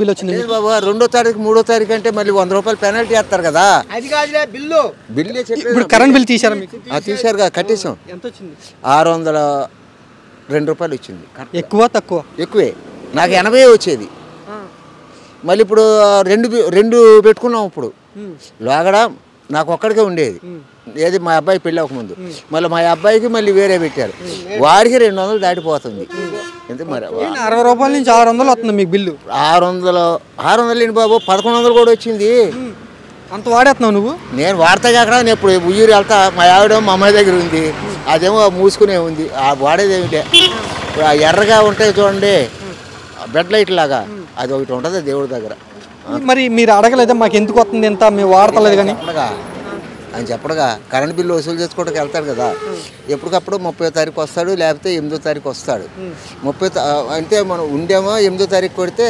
Bill వచ్చింది బాబు 2వ తారీఖు 3వ తారీఖు అంటే మళ్ళీ 100 రూపాయలు పెనాల్టీ వేస్తారు కదా. అది కాదులే బిల్లు. ఇప్పుడు కరెంట్ బిల్ తీశారా మీకు? తీశారు కదా, కట్టేసాం. ఎంత వచ్చింది? 602 రూపాయలు వచ్చింది. ఎక్కువ తక్కువ? ఎక్కువే. నాకు 80 వచ్చేది. మళ్ళీ ఇప్పుడు రెండు పెట్టుకున్నాం. ఇప్పుడు లోగడ నాకు ఒక్కడికే ఉండేది. ఏది మా అబ్బాయి పెళ్ళి అవ్వకముందు. మళ్ళీ మా అబ్బాయికి మళ్ళీ వేరే పెట్టారు. వాడికి 200 దాటిపోతుంది. ఎంత మరి 60 రూపాయల నుంచి 600 వస్తుంది మీకు బిల్లు? 600 లేని బాబు, 1100 కూడా వచ్చింది. అంత వాడేస్తున్నావు నువ్వు? నేను వాడతా కాక నేను ఇప్పుడు ఊరు వెళ్తా. మా ఆవిడ మా అమ్మాయి దగ్గర ఉంది, అదేమో మూసుకునే ఉంది. వాడేది ఏమిటే ఎర్రగా ఉంటాయి చూడండి, బెడ్ లైట్ లాగా, అది ఒకటి ఉంటుంది దేవుడి దగ్గర. మరి మీరు అడగలేదా మాకు ఎందుకు వస్తుంది ఎంత, మేము వాడతలేదు కానీ ఆయన చెప్పడగా కరెంట్ బిల్లు వసూలు చేసుకోవడానికి వెళ్తాడు కదా. ఎప్పటికప్పుడు 30వ తారీఖు వస్తాడు, లేకపోతే 8వ తారీఖు వస్తాడు. 30 అంటే మనం ఉండేమో 8వ తారీఖు కొడితే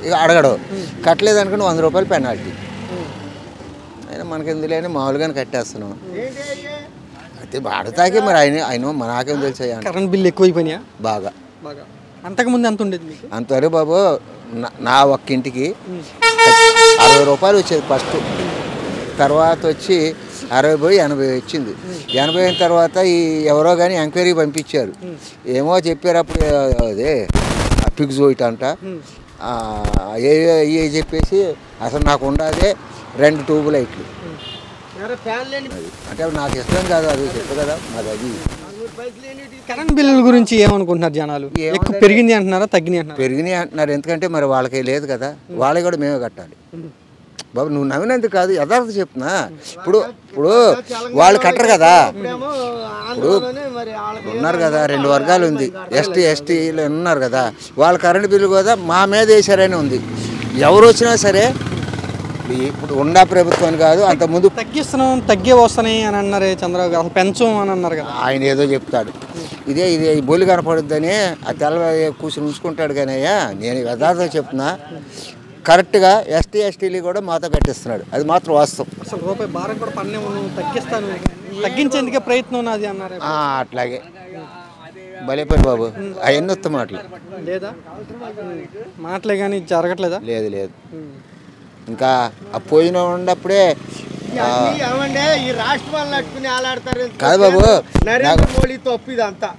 ఇక అడగడు. కట్టలేదు అనుకుంటే 100 రూపాయలు పెనాల్టీ. అయినా మనకెందులేని మామూలుగానే కట్టేస్తున్నాం. అయితే అడతాకే మరి ఆయన నాకేం తెలుసు. కరెంట్ బిల్లు ఎక్కువైపోయినాయా? బాగా. అంతకుముందు ఎంత ఉండేది మీకు? అంతవరకు బాబు నా ఒక్క ఇంటికి 60 రూపాయలు వచ్చేది ఫస్ట్. తర్వాత వచ్చి 60 పోయి 80 వచ్చింది. 80 అయిన తర్వాత ఎవరో కానీ ఎంక్వైరీ పంపించారు. ఏమో చెప్పారు అప్పుడు, అదే పిగ్స్ వైట్ అంట ఏ చెప్పేసి అసలు నాకు ఉండదే 2 ట్యూబ్ లైట్లు. అంటే నాకు ఇష్టం కాదు, అది చెప్పు కదా మాది. అది కరెంట్ బిల్లుల గురించి ఏమనుకుంటున్నారు జనాలు? ఎక్కువ పెరిగింది అంటున్నారా, తగ్గినాయి అంటున్నారు? పెరిగినాయి అంటున్నారు. ఎందుకంటే మరి వాళ్ళకి లేదు కదా, వాళ్ళకి కూడా మేమే కట్టాలి బాబు. నువ్వు నవ్వినందుకు కాదు, యథార్థ చెప్తున్నా. ఇప్పుడు వాళ్ళు కట్టరు కదా. ఇప్పుడు ఉన్నారు కదా, 2 వర్గాలు ఉంది, ఎస్టీలు ఉన్నారు కదా. వాళ్ళ కరెంట్ బిల్లు కూడా మా మీద వేసారని ఉంది. ఎవరు వచ్చినా సరే ఇప్పుడు ఉన్న ప్రభుత్వం కాదు, అంతకుముందు తగ్గిస్తున్నాం, తగ్గే వస్తున్నాయి అని అన్నారు చంద్రబాబు గారు. పెంచం అని అన్నారు కదా. ఆయన ఏదో చెప్తాడు, ఇదే బొలి కనపడుద్దని ఆ తెల్ల కూర్చుని ఉంచుకుంటాడు. కానీ అయ్యా నేను యథార్థం చెప్తున్నా, కరెక్ట్గా ఎస్టీలు కూడా మాతో కట్టిస్తున్నాడు. అది మాత్రం వాస్తవం. అసలు రూపాయి భారం కూడా తగ్గిస్తాను, తగ్గించేందుకే ప్రయత్నం నాది అన్నారు. అట్లాగే భలేపని బాబు, అవన్నీ వస్తాం మాటలు లేదా? మాటలే కానీ జరగట్లేదా? లేదు. ఇంకా పోయిన ఉన్నప్పుడే ఈ రాష్ట్రాలు నట్టుకుని ఆలాడతారు కాదు బాబు. నరేంద్ర మోడీ తప్పు ఇదంతా.